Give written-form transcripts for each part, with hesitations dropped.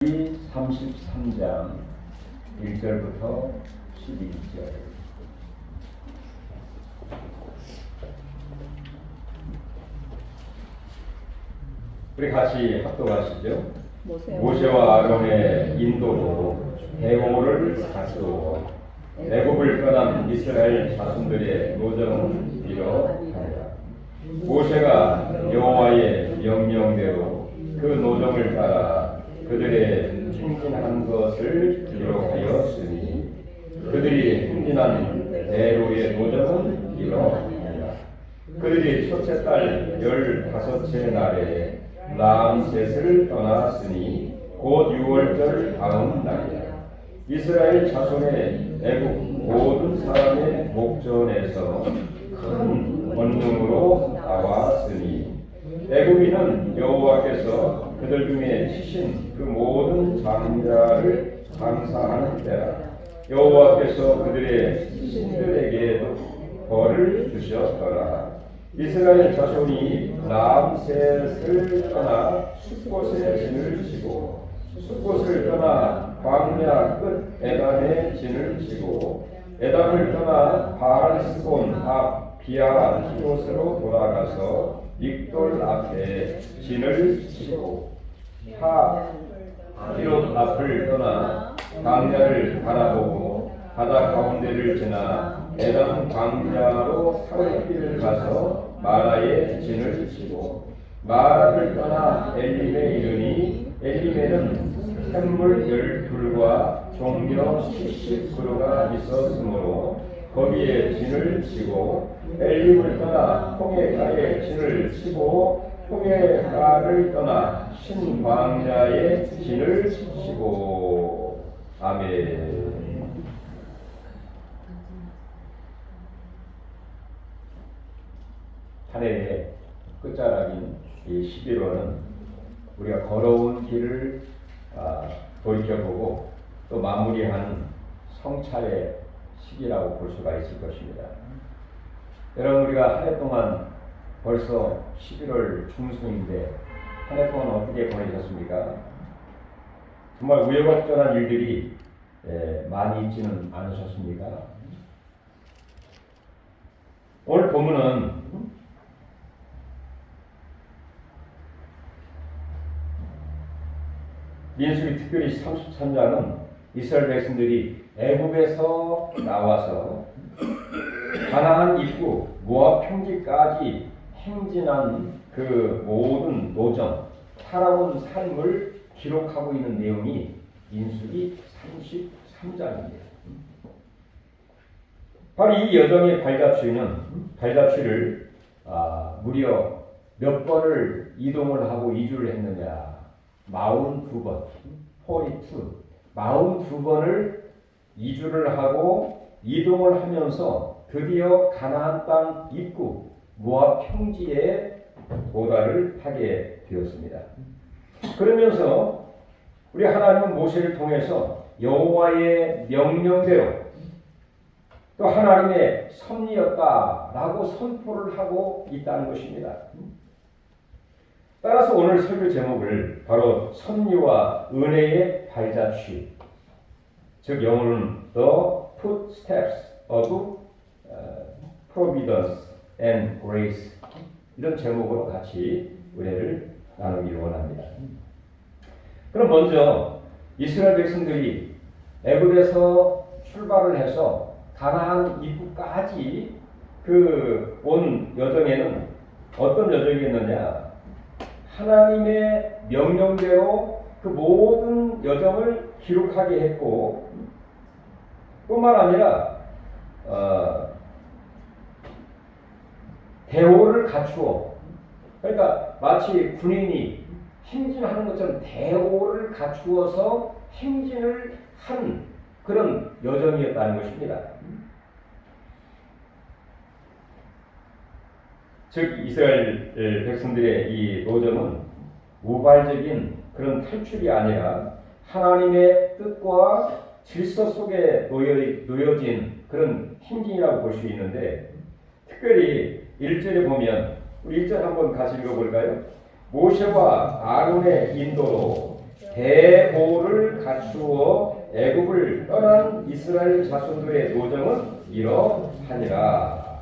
33장 1절부터 12절. 우리 같이 합독하시죠. 모세와 아론의 인도로 대오를 가꾸어 애굽을 떠난 이스라엘 자손들의 노정은 이러하니라. 모세가 여호와의 명령대로 그 노정을 따라 그들의 행진한 것을 기록하였으니 그들이 행진한 대로의 노정은 이러하니라. 그들이 첫째 달 15째 날에 람셋을 떠났으니 곧 6월절 다음 날이라. 이스라엘 자손의 애굽 모든 사람의 목전에서 큰 권능으로 나왔으니 애굽인은 여호와께서 그들 중에 치신 그 모든 장자를 장사하는 때라. 여호와께서 그들의 신들에게도 벌을 주셨더라. 이스라엘 자손이 람셋을 떠나 숫곳에 진을 치고 숫곳을 떠나 광야 끝 에담에 진을 치고 에담을 떠나 바알스본 앞 비아 히롯으로 돌아가서 믹돌 앞에 진을 치고 하 히롯 앞을 떠나 광야를 바라보고 바다 가운데를 지나 에담 광야로 사흘길을 가서 마라에 진을 치고 마라를 떠나 엘림에 이르니 엘림에는 샘물 12과 종려 70그루가 있었으므로 거기에 진을 치고 엘림을 떠나 홍해가에 진을 치고 홍해가를 떠나 신광야에 진을 치고. 아멘. 한 해의 끝자락인 이 11월은 우리가 걸어온 길을 돌이켜보고 또 마무리하는 성찰의 시기라고 볼 수가 있을 것입니다. 여러분, 우리가 한 해 동안 벌써 11월 중순인데 한 해 동안 어떻게 보내셨습니까? 정말 우여곡절한 일들이 많이 있지는 않으셨습니까? 오늘 본문은 민수기 특별히 33장은 이스라엘 백성들이 애굽에서 나와서 가나안 입구 모압 평지까지 행진한 그 모든 노정, 살아온 삶을 기록하고 있는 내용이 민수기 33장입니다. 바로 이 여정의 발자취를 무려 몇 번을 이동을 하고 이주를 했느냐? 42번, 42번을 이주를 하고 이동을 하면서 드디어 가나안 땅 입구 모압 평지에 도달을 하게 되었습니다. 그러면서 우리 하나님은 모세를 통해서 여호와의 명령대로 또 하나님의 섭리였다라고 선포를 하고 있다는 것입니다. 따라서 오늘 설교 제목을 바로 섭리와 은혜의 발자취, 즉 영어로는 The Footsteps of Providence and Grace, 이런 제목으로 같이 은혜를 나누기 원합니다. 그럼 먼저 이스라엘 백성들이 애굽에서 출발을 해서 가나안 입구까지 온 여정에는 어떤 여정이었느냐? 하나님의 명령대로 그 모든 여정을 기록하게 했고, 뿐만 아니라 대오를 갖추어, 그러니까 마치 군인이 행진하는 것처럼 대오를 갖추어서 행진을 한 그런 여정이었다는 것입니다. 즉 이스라엘 백성들의 이 노정은 우발적인 그런 탈출이 아니라 하나님의 뜻과 질서 속에 놓여진 그런 행진이라고 볼 수 있는데, 특별히 1절에 보면 우리 1절 한번 같이 읽어볼까요? 모세와 아론의 인도로 대보를 갖추어 애굽을 떠난 이스라엘 자손들의 노정은 이러하니라.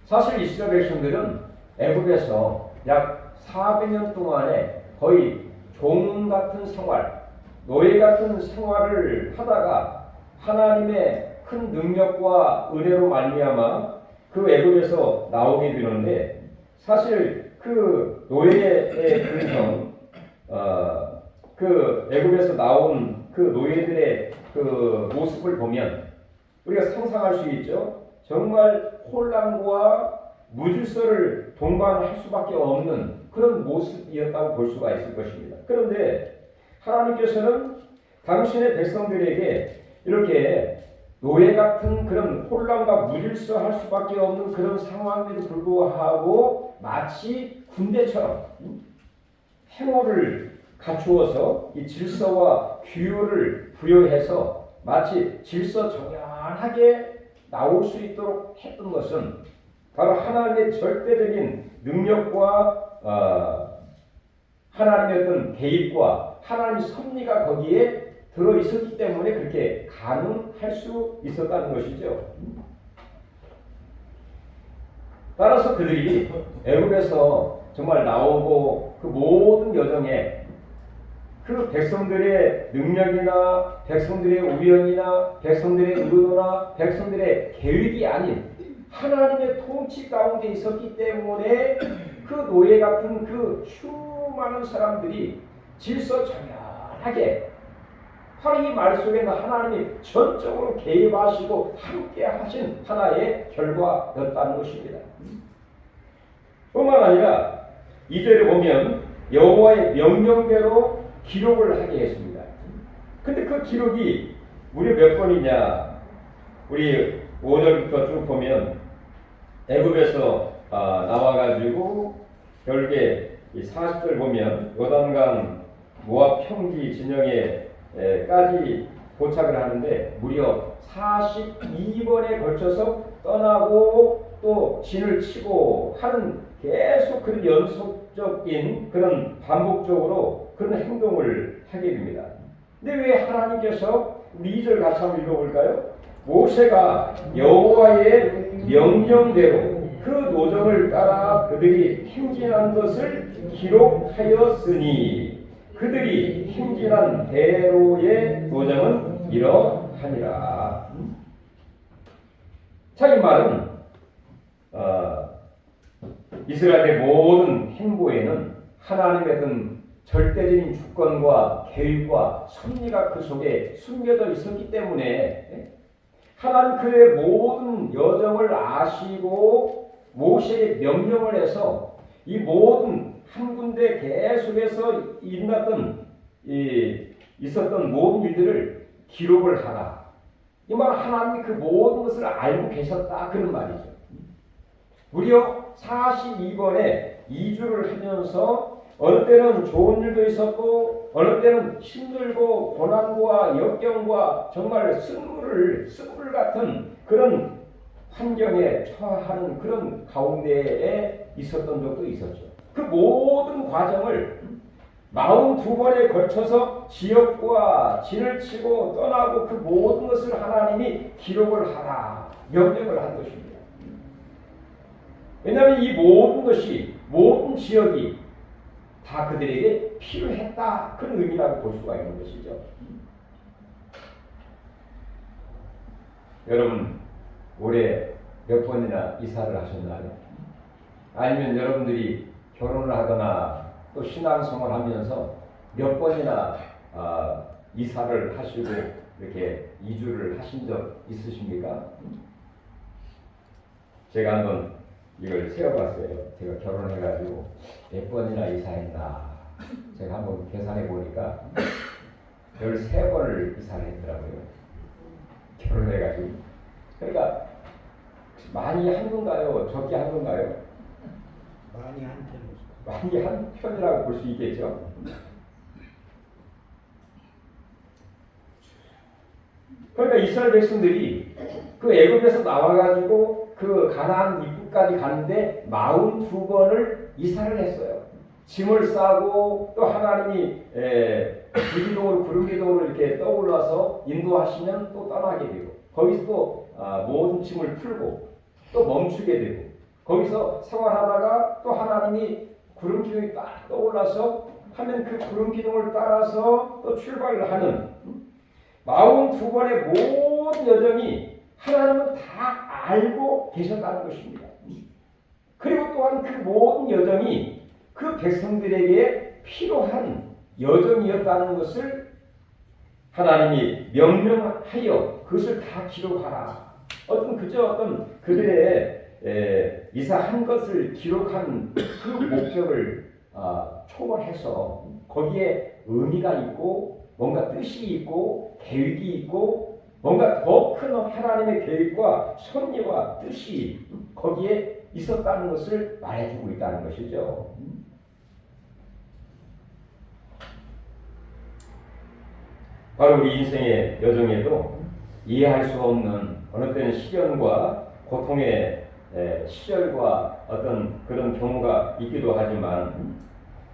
사실 이스라엘 백성들은 애굽에서 약 400년 동안에 거의 종 같은 생활, 노예 같은 생활을 하다가 하나님의 큰 능력과 은혜로 말미암아 그 애굽에서 나오게 되는데, 사실 그 노예의 근성, 그 애굽에서 나온 그 노예들의 그 모습을 보면 우리가 상상할 수 있죠. 정말 혼란과 무질서를 동반할 수밖에 없는 그런 모습이었다고 볼 수가 있을 것입니다. 그런데 하나님께서는 당신의 백성들에게 이렇게 노예 같은 그런 혼란과 무질서할 수밖에 없는 그런 상황에도 불구하고 마치 군대처럼 행호를 갖추어서 이 질서와 규율을 부여해서 마치 질서정연하게 나올 수 있도록 했던 것은 바로 하나님의 절대적인 능력과 하나님의 어떤 개입과 하나님의 섭리가 거기에 들어 있었기 때문에 그렇게 가능할 수 있었다는 것이죠. 따라서 그들이 애굽에서 정말 나오고 그 모든 여정에 그 백성들의 능력이나 백성들의 우연이나 백성들의 의도나 백성들의 계획이 아닌 하나님의 통치 가운데 있었기 때문에 그 노예 같은 그 수많은 사람들이 질서정연하게 바로 이 말 속에는 하나님이 전적으로 개입하시고 함께 하신 하나의 결과였다는 것입니다. 뿐만 아니라 2절에 보면 여호와의 명령대로 기록을 하게 했습니다. 근데 그 기록이 무려 몇 번이냐? 우리 5절부터 쭉 보면 애굽에서 나와가지고 결국에 40절 보면 요단강 모압 평지 진영에까지 도착을 하는데 무려 42번에 걸쳐서 떠나고 또 진을 치고 하는 계속 그런 연속적인 그런 반복적으로 그런 행동을 하게 됩니다. 근데 왜 하나님께서 우리 2절 같이 한번 읽어볼까요? 모세가 여호와의 명령대로 그 노정을 따라 그들이 행진한 것을 기록하였으니 그들이 행진한 대로의 노정은 이러하니라. 자, 이 말은 이스라엘의 모든 행보에는 하나님의 어떤 절대적인 주권과 계획과 섭리가 그 속에 숨겨져 있었기 때문에 하나님 그의 모든 여정을 아시고 모세에게 명령을 해서 이 모든 한 군데 계속해서 있었던 모든 일들을 기록을 하라. 이 말은 하나님이 그 모든 것을 알고 계셨다 그런 말이죠. 무려 42번에 2주를 하면서 어느 때는 좋은 일도 있었고 어느 때는 힘들고 고난과 역경과 정말 쓴물 같은 그런 환경에 처하는 그런 가운데에 있었던 적도 있었죠. 그 모든 과정을 42번에 걸쳐서 지역과 진을 치고 떠나고 그 모든 것을 하나님이 기록을 하라 명령을 한 것입니다. 왜냐하면 이 모든 것이 모든 지역이 다 그들에게 필요했다 그런 의미라고 볼 수가 있는 것이죠. 여러분 올해 몇 번이나 이사를 하셨나요? 아니면 여러분들이 결혼을 하거나 또 신앙생활을 하면서 몇 번이나 이사를 하시고 이렇게 이주를 하신 적 있으십니까? 제가 한번 이걸 세어봤어요. 제가 결혼해가지고 몇 번이나 이사했나. 제가 한번 계산해 보니까 13번을 이사를 했더라고요. 결혼해가지고. 그러니까 많이 한 건가요? 적게 한 건가요? 많이 한 편이죠. 많이 한 편이라고 볼 수 있겠죠. 그러니까 이스라엘 백성들이 그 애굽에서 나와가지고 그 가나안 입구까지 가는데 42번을 이사를 했어요. 짐을 싸고 또 하나님이 불기둥으로 구름기둥으로 이렇게 떠올라서 인도하시면 또 떠나게 되고 거기서 또 모든 짐을 풀고 또 멈추게 되고 거기서 생활하다가 또 하나님이 구름기둥이 딱 떠올라서 하면 그 구름기둥을 따라서 또 출발을 하는 42번의 모든 여정이 하나님은 다 알고 계셨다는 것입니다. 그리고 또한 그 모든 여정이 그 백성들에게 필요한 여정이었다는 것을 하나님이 명령하여 그것을 다 기록하라. 어떤 그들의 이사 한 것을 기록한 그 목적을 초월해서 거기에 의미가 있고 뭔가 뜻이 있고 계획이 있고 뭔가 더 큰 하나님의 계획과 섭리와 뜻이 거기에 있었다는 것을 말해주고 있다는 것이죠. 바로 우리 인생의 여정에도 이해할 수 없는 어느 때는 시련과 고통의 시절과 어떤 그런 경우가 있기도 하지만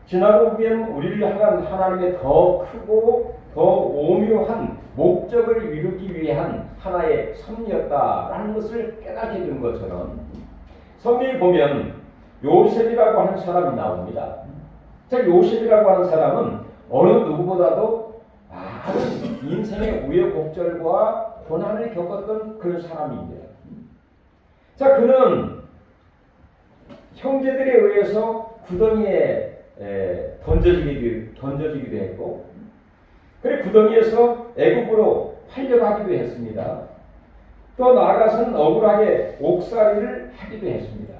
지나고 보면 우리를 향한 하나님의 더 크고 더 오묘한 목적을 이루기 위한 하나의 섭리였다라는 것을 깨닫게 되는 것처럼 성경에 보면 요셉이라고 하는 사람이 나옵니다. 자, 요셉이라고 하는 사람은 어느 누구보다도 많은 인생의 우여곡절과 고난을 겪었던 그런 사람입니다. 자, 그는 형제들에 의해서 구덩이에 던져지기도 했고, 그래 구덩이에서 애굽으로 팔려가기도 했습니다. 또 나아가서는 억울하게 옥살이를 하기도 했습니다.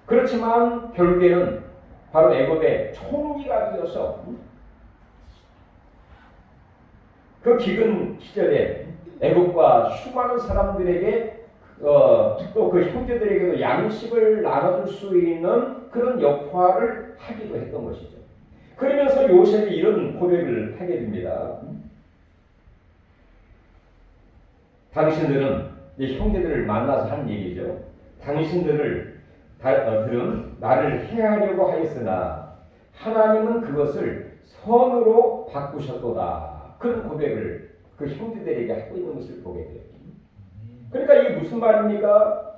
그렇지만 결국에는 바로 애굽의 총리가 되어서 그 기근 시절에 애굽과 수많은 사람들에게 또 그 형제들에게도 양식을 나눠줄 수 있는 그런 역할을 하기도 했던 것이죠. 그러면서 요셉이 이런 고백을 하게 됩니다. 당신들은 이 형제들을 만나서 한 얘기죠. 당신들은 나를 해하려고 하였으나 하나님은 그것을 선으로 바꾸셨도다. 그런 고백을 그 형제들에게 하고 있는 것을 보게 돼요. 그러니까 이게 무슨 말입니까?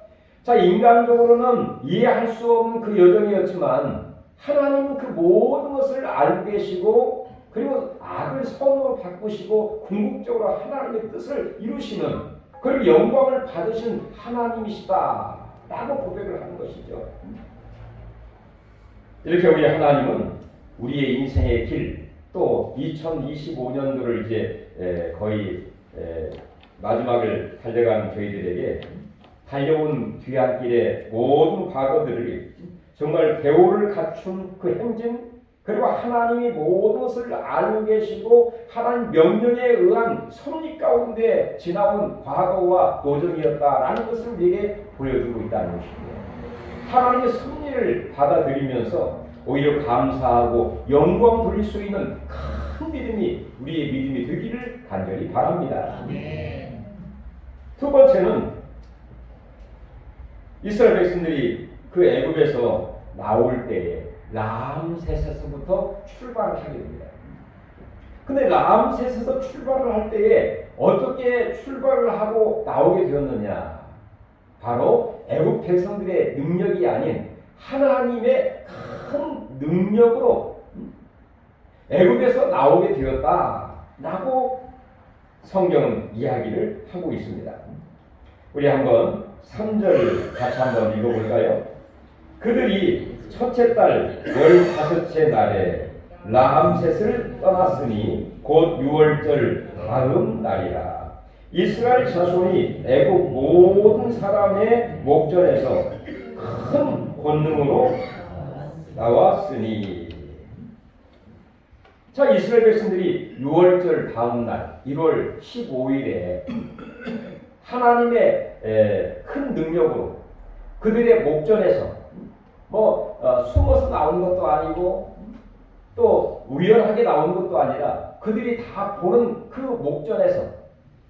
자, 인간적으로는 이해할 수 없는 그 여정이었지만 하나님은 그 모든 것을 알고 계시고 그리고 악을 선으로 바꾸시고 궁극적으로 하나님의 뜻을 이루시는 그리고 영광을 받으신 하나님이시다 라고 고백을 하는 것이죠. 이렇게 우리 하나님은 우리의 인생의 길, 또 2025년도를 이제 거의 마지막을 달려가는 저희들에게 달려온 뒤안길의 모든 과거들을 정말 대오를 갖춘 그 행진, 그리고 하나님이 모든 것을 알고 계시고 하나님 명령에 의한 섭리 가운데 지나온 과거와 노정이었다라는 것을 우리에게 보여주고 있다는 것입니다. 하나님의 섭리를 받아들이면서 오히려 감사하고 영광 돌릴 수 있는 큰 믿음이 우리의 믿음이 되기를 간절히 바랍니다. 두 번째는 이스라엘 백성들이 그 애굽에서 나올 때에 람세스에서부터 출발을 하게 됩니다. 근데 람세스에서 출발을 할 때에 어떻게 출발을 하고 나오게 되었느냐? 바로 애굽 백성들의 능력이 아닌 하나님의 큰 능력으로 애굽에서 나오게 되었다라고 성경은 이야기를 하고 있습니다. 우리 한번 3절 같이 한번 읽어볼까요? 그들이 첫째 달 15째 날에 람셋을 떠났으니 곧 6월절 다음 날이라. 이스라엘 자손이 애굽 모든 사람의 목전에서 큰 권능으로 나왔으니. 자, 이스라엘 백성들이 6월절 다음 날 1월 15일에 하나님의 큰 능력으로 그들의 목전에서 숨어서 나온 것도 아니고 또 우연하게 나온 것도 아니라 그들이 다 보는 그 목전에서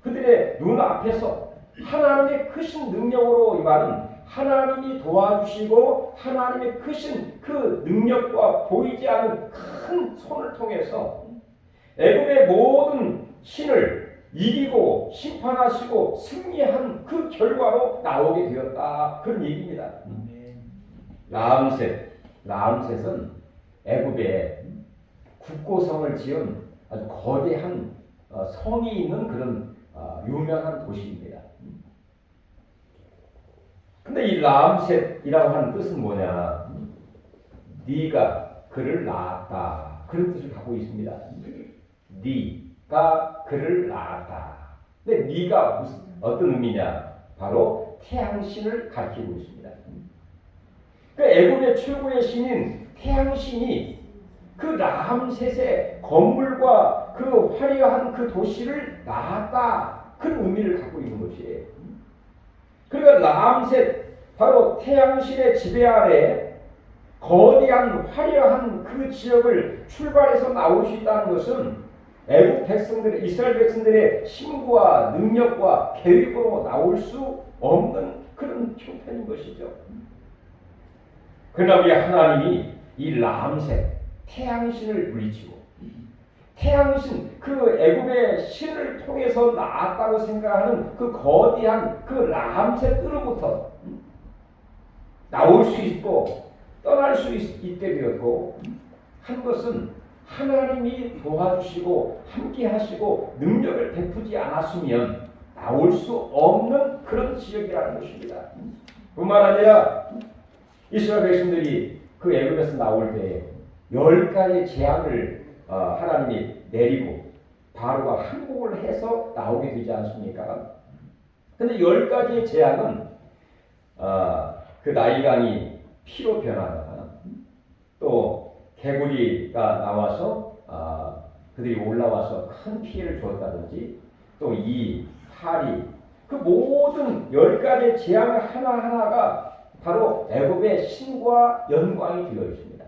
그들의 눈앞에서 하나님의 크신 능력으로 이 말은 하나님이 도와주시고 하나님의 크신 그 능력과 보이지 않는 큰 손을 통해서 애굽의 모든 신을 이기고 심판하시고 승리한 그 결과로 나오게 되었다. 그런 얘기입니다. 라암셋은 애굽에 국고성을 지은 아주 거대한 성이 있는 그런 유명한 도시입니다. 근데 이 라암셋이라고 하는 뜻은 뭐냐? 네가 그를 낳았다. 그런 뜻을 갖고 있습니다. 네가 그를 낳았다. 근데 네가 어떤 의미냐? 바로 태양신을 가리키고 있습니다. 그 애굽의 최고의 신인 태양신이 그 라암셋의 건물과 그 화려한 그 도시를 낳았다. 그런 의미를 갖고 있는 것이에요. 그러니까 라암셋 바로 태양신의 지배 아래 거대한 화려한 그 지역을 출발해서 나올 수 있다는 것은 애국 백성들의 이스라엘 백성들의 힘과 능력과 계획으로 나올 수 없는 그런 형편인 것이죠. 그러나 우리 하나님이 이 라암셋 태양신을 물리치고 태양신 그 애굽의 신을 통해서 나았다고 생각하는 그 거대한 그 라암셋으로부터 나올 수 있고 떠날 수 있게 되었고 한 것은 하나님이 도와주시고 함께 하시고 능력을 베푸지 않았으면 나올 수 없는 그런 지역이라는 것입니다. 뿐만 아니라 이스라엘 백성들이 그 애굽에서 나올 때 10가지 재앙을 하나님이 내리고 바로가 항복을 해서 나오게 되지 않습니까? 근데 10가지의 재앙은 그 나일강이 피로 변하거나 또 개구리가 나와서 그들이 올라와서 큰 피해를 주었다든지 또 이 파리 그 모든 10가지의 재앙 하나하나가 바로 애굽의 신과 연관이 되어 있습니다.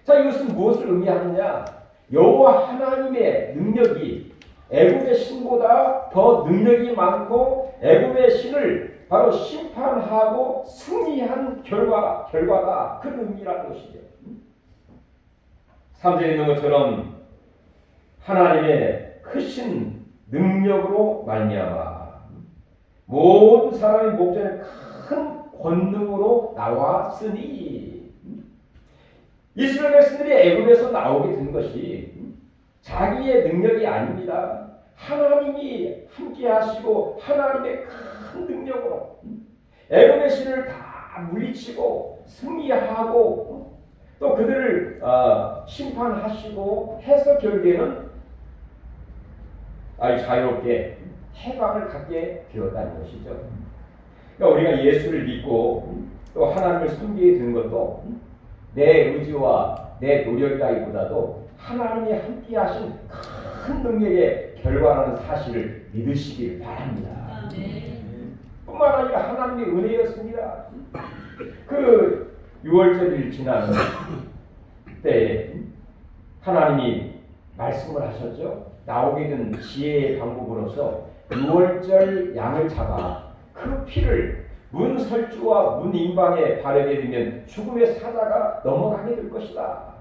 자, 이것은 무엇을 의미하느냐? 여호와 하나님의 능력이 애굽의 신보다 더 능력이 많고 애굽의 신을 바로 심판하고 승리한 결과가 그 의미라는 것이죠. 3절에 있는 것처럼 하나님의 크신 능력으로 말미암아 모든 사람의 목전에 큰 권능으로 나왔으니 이스라엘 백성들이 애굽에서 나오게 된 것이 자기의 능력이 아닙니다. 하나님이 함께 하시고 하나님의 큰 능력으로 애굽의 신을 다 물리치고 승리하고 또 그들을 심판하시고 해서 결국에는 아주 자유롭게 해방을 갖게 되었다는 것이죠. 그러니까 우리가 예수를 믿고 또 하나님을 섬기게 된 것도 내 의지와 내 노력이라기보다도 하나님이 함께 하신 큰 능력의 결과라는 사실을 믿으시길 바랍니다. 뿐만 아니라 하나님의 은혜였습니다. 그 6월절일 지나는 때에 하나님이 말씀을 하셨죠. 나오게 된 지혜의 방법으로서 6월절 양을 잡아 그 피를 문 설주와 문 임방에 바르게 되면 죽음의 사자가 넘어가게 될 것이다.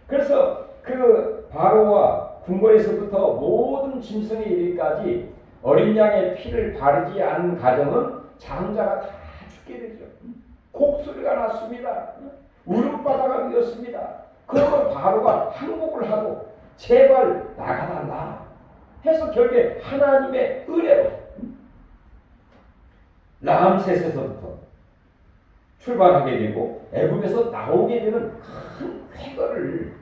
그래서 그 바로와 궁궐에서부터 모든 짐승에 이르기까지 어린 양의 피를 바르지 않은 가정은 장자가 다 죽게 되죠. 곡소리가 났습니다. 울음바다가 되었습니다. 그러면 바로가 항복을 하고 제발 나가달라 해서 결국에 하나님의 은혜로 라암셋에서부터 출발하게 되고 애굽에서 나오게 되는 큰 쾌거를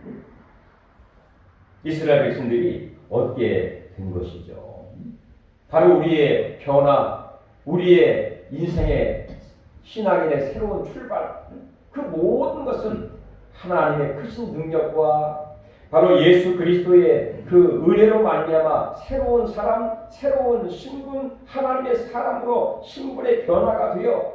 이스라엘 백성들이 얻게 된 것이죠. 바로 우리의 변화, 우리의 인생의 신앙인의 새로운 출발, 그 모든 것은 하나님의 크신 능력과 바로 예수 그리스도의 그 은혜로 말미암아 새로운 사람, 새로운 신분, 하나님의 사람으로 신분의 변화가 되어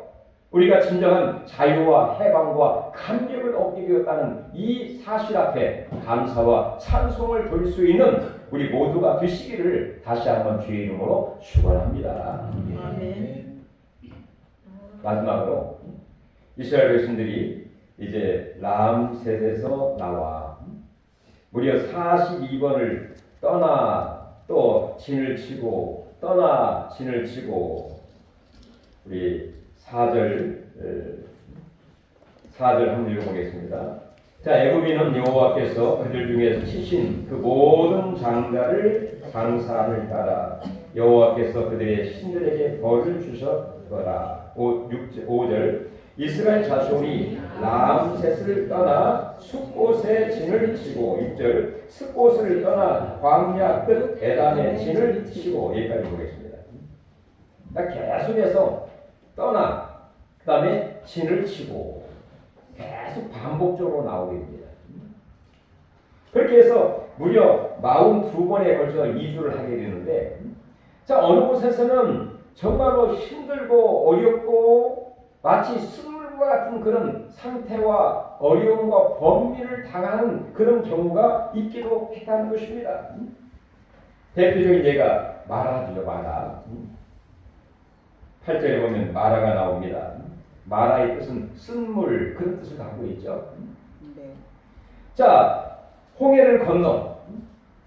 우리가 진정한 자유와 해방과 감격을 얻게 되었다는 이 사실 앞에 감사와 찬송을 돌릴 수 있는 우리 모두가 되시기를 다시 한번 주의 이름으로 축원합니다. 아멘. 마지막으로 이스라엘 백성들이 이제 람셋에서 나와 무려 42번을 떠나 또 진을 치고 떠나 진을 치고 우리 4절 한번 읽어보겠습니다. 자, 애굽인은 여호와께서 그들 중에서 치신 그 모든 장자를 장사함을 따라 여호와께서 그들의 신들에게 벌을 주셨더라. 5절 이스라엘 자손이 람셋을 떠나 숫곳에 진을 치고 6절 숫곳을 떠나 광야 끝 에단에 진을 치고 여기까지 보겠습니다. 계속해서 떠나 그 다음에 진을 치고 계속 반복적으로 나오게 됩니다. 그렇게 해서 무려 42번에 걸쳐 이주를 하게 되는데 자 어느 곳에서는 정말로 힘들고 어렵고 마치 스물과 같은 그런 상태와 어려움과 범민을 당하는 그런 경우가 있기도 했다는 것입니다. 대표적인 예가 마라죠. 마라. 8절에 보면 마라가 나옵니다. 마라의 뜻은 쓴물 그런 뜻을 갖고 있죠. 네. 자, 홍해를 건너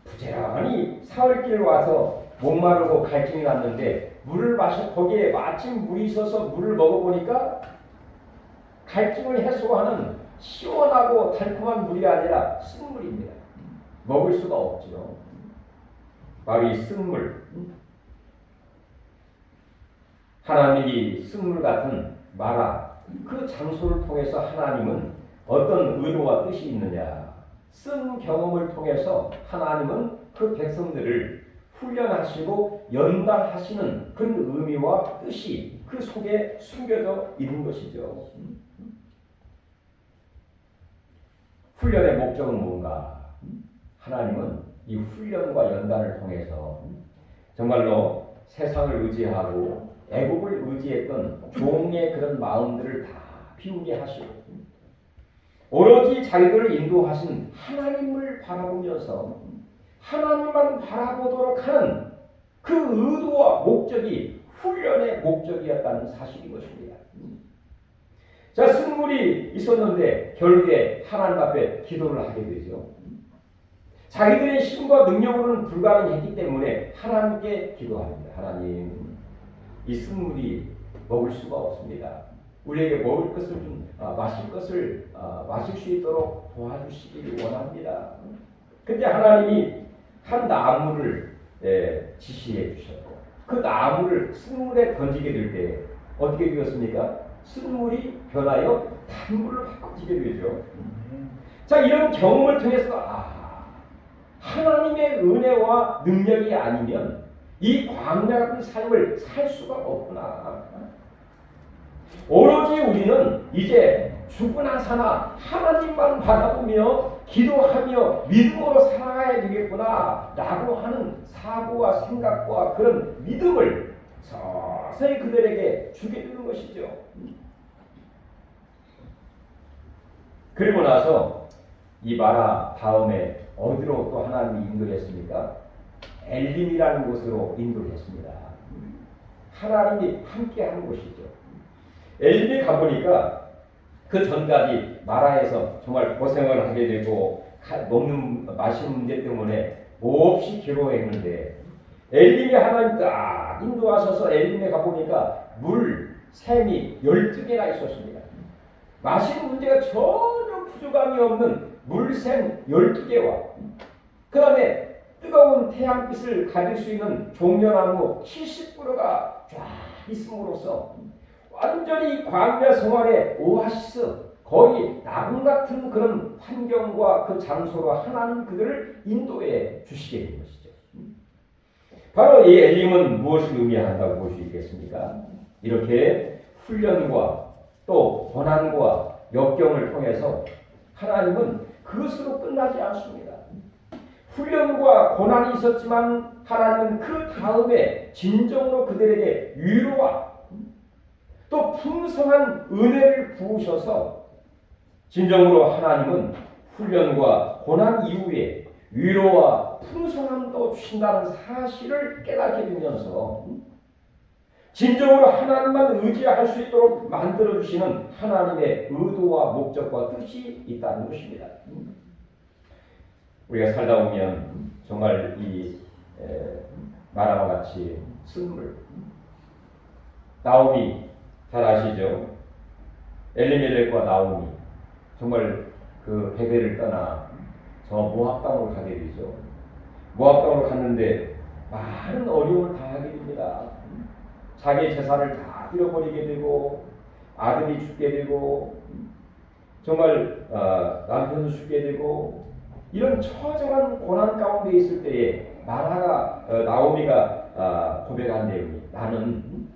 부지런히 사흘길 와서 목마르고 갈증이 났는데 물을 마셔 거기에 마침 물이 있어서 물을 먹어보니까 갈증을 해소하는 시원하고 달콤한 물이 아니라 쓴물입니다. 먹을 수가 없죠. 바로 이 쓴물. 하나님이 쓴물 같은 마라 그 장소를 통해서 하나님은 어떤 의도와 뜻이 있느냐 쓴 경험을 통해서 하나님은 그 백성들을 훈련하시고 연단하시는 그런 의미와 뜻이 그 속에 숨겨져 있는 것이죠. 훈련의 목적은 뭔가? 하나님은 이 훈련과 연단을 통해서 정말로 세상을 의지하고 애국을 의지했던 종의 그런 마음들을 다 비우게 하시고 오로지 자기들을 인도하신 하나님을 바라보면서 하나님만 바라보도록 하는 그 의도와 목적이 훈련의 목적이었다는 사실인 것입니다. 자, 쓴물이 있었는데 결국에 하나님 앞에 기도를 하게 되죠. 자기들의 힘과 능력으로는 불가능했기 때문에 하나님께 기도합니다. 하나님, 이 쓴물이 먹을 수가 없습니다. 우리에게 먹을 것을 좀 마실 것을 마실 수 있도록 도와주시길 원합니다. 근데 하나님이 한 나무를 지시해 주셨고 그 나무를 쓴물에 던지게 될 때 어떻게 되었습니까? 쓴물이 변하여 단물로 바꿔지게 되죠. 자, 이런 경험을 통해서 하나님의 은혜와 능력이 아니면 이 광야 같은 삶을 살 수가 없구나. 오로지 우리는 이제 죽으나 사나 하나님만 바라보며 기도하며 믿음으로 살아가야 되겠구나 라고 하는 사고와 생각과 그런 믿음을 서서히 그들에게 주게 되는 것이죠. 그리고 나서 이 마라 다음에 어디로 또 하나님이 인도했습니까? 엘림이라는 곳으로 인도했습니다. 하나님이 함께하는 곳이죠. 엘림에 가보니까 그 전까지 마라에서 정말 고생을 하게 되고 먹는 마시는 문제 때문에 몹시 괴로워했는데 엘림에 하나님 딱 인도하셔서 엘림에 가보니까 물 샘이 12개나 있었습니다. 마시는 문제가 전혀 부족함이 없는 물샘 12개와 그 다음에 뜨거운 태양빛을 가질 수 있는 종려나무 70그루가 쫙 있음으로써 완전히 광야 생활의 오아시스 거의 나무 같은 그런 환경과 그 장소로 하나님 그들을 인도해 주시게 된 것이죠. 바로 이 엘림은 무엇을 의미한다고 볼 수 있겠습니까? 이렇게 훈련과 또 고난과 역경을 통해서 하나님은 그것으로 끝나지 않습니다. 훈련과 고난이 있었지만 하나님은 그 다음에 진정으로 그들에게 위로와 또 풍성한 은혜를 부으셔서 진정으로 하나님은 훈련과 고난 이후에 위로와 풍성함도 주신다는 사실을 깨닫게 되면서 진정으로 하나님만 의지할 수 있도록 만들어주시는 하나님의 의도와 목적과 뜻이 있다는 것입니다. 우리가 살다 보면 정말 이 마라와 같이 쓴물, 나오미 잘 아시죠? 엘리멜렉과 나오미 정말 그 베델을 떠나 저 모압 땅으로 가게 되죠. 모압 땅으로 갔는데 많은 어려움을 당하게 됩니다. 자기 재산을 다 잃어버리게 되고 아들이 죽게 되고 정말 남편도 죽게 되고 이런 처절한 고난 가운데 있을 때에 나오미가 고백한 내용이 나는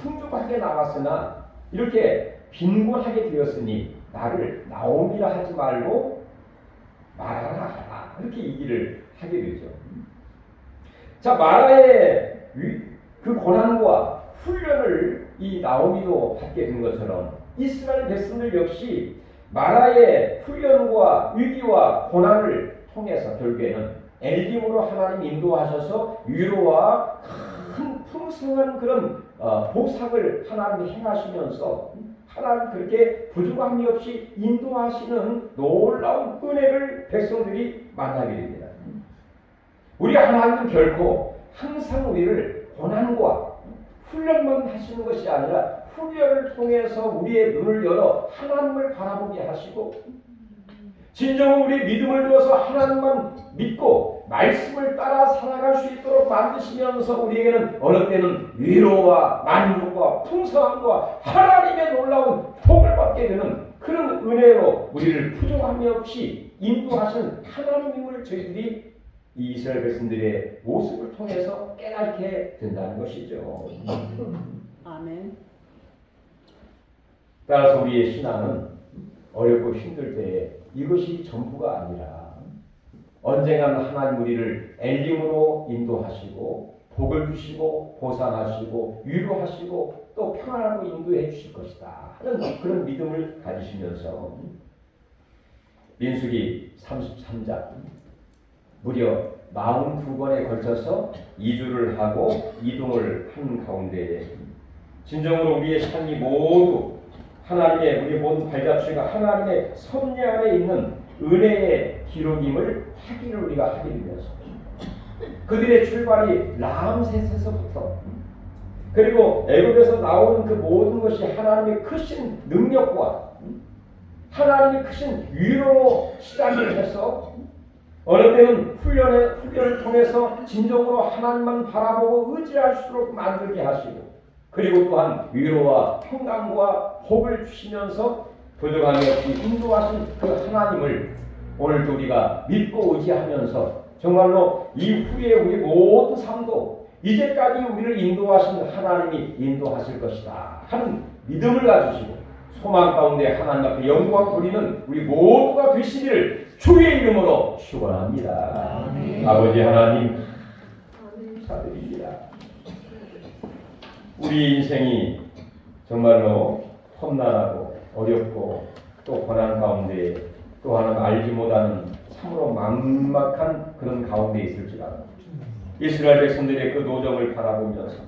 풍족하게 나갔으나 이렇게 빈곤하게 되었으니 나를 나오미라 하지 말고 마라라 하라 이렇게 얘기를 하게 되죠. 자, 마라의 그 고난과 훈련을 이 나오미도 받게 된 것처럼 이스라엘 백성들 역시 마라의 훈련과 위기와 고난을 통해서 결국에는 엘림으로 하나님 인도하셔서 위로와 큰 풍성한 그런 보상을 하나님이 행하시면서 하나님 그렇게 부족함이 없이 인도하시는 놀라운 은혜를 백성들이 만나게 됩니다. 우리 하나님은 결코 항상 우리를 고난과 훈련만 하시는 것이 아니라 훈련을 통해서 우리의 눈을 열어 하나님을 바라보게 하시고 진정으로 우리의 믿음을 두어서 하나님만 믿고 말씀을 따라 살아갈 수 있도록 만드시면서 우리에게는 어느 때는 위로와 만족과 풍성함과 하나님의 놀라운 복을 받게 되는 그런 은혜로 우리를 부족함이 없이 인도하시는 하나님임을 저희들이 이 이스라엘 백성들의 모습을 통해서 깨닫게 된다는 것이죠. 아멘. 따라서 우리의 신앙은 어렵고 힘들 때 이것이 전부가 아니라 언젠가는 하나님 우리를 엘림으로 인도하시고 복을 주시고 보상하시고 위로하시고 또 평안하고 인도해 주실 것이다 하는 그런 믿음을 가지시면서 민수기 33장 무려 42번에 걸쳐서 이주를 하고 이동을 한 가운데 진정으로 우리의 삶이 모두 하나님의 우리 모든 발자취가 하나님의 섭리 안에 있는 은혜의 기록임을 확인을 우리가 하게 되면서 그들의 출발이 람세스에서부터 그리고 애굽에서 나오는 그 모든 것이 하나님의 크신 능력과 하나님의 크신 위로로 시작을 해서 어느 때는 훈련을 통해서 진정으로 하나님만 바라보고 의지할 수 있도록 만들게 하시고 그리고 또한 위로와 평강과 복을 주시면서 부족함이 없이 인도하신 그 하나님을 오늘도 우리가 믿고 의지하면서 정말로 이후에 우리 모든 삶도 이제까지 우리를 인도하신 하나님이 인도하실 것이다 하는 믿음을 가지시고 소망 가운데 하나님 앞에 영광 돌리는 우리 모두가 되시기를 주의 이름으로 축원합니다. 아버지 하나님 축하드립니다. 우리 인생이 정말로 험난하고 어렵고 또 고난 가운데 또 하나님 알지 못하는 참으로 막막한 그런 가운데 있을지라도 이스라엘 백성들의 그 노정을 바라보면서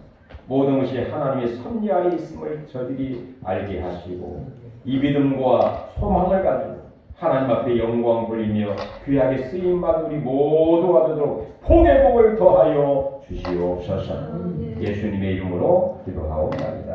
모든 것이 하나님의 섭리 안에 있음을 저들이 알게 하시고 이 믿음과 소망을 가지고 하나님 앞에 영광 돌리며 귀하게 쓰임받은 우리 모두가 되도록 복의 복을 더하여 주시옵소서. 예수님의 이름으로 기도하옵나이다.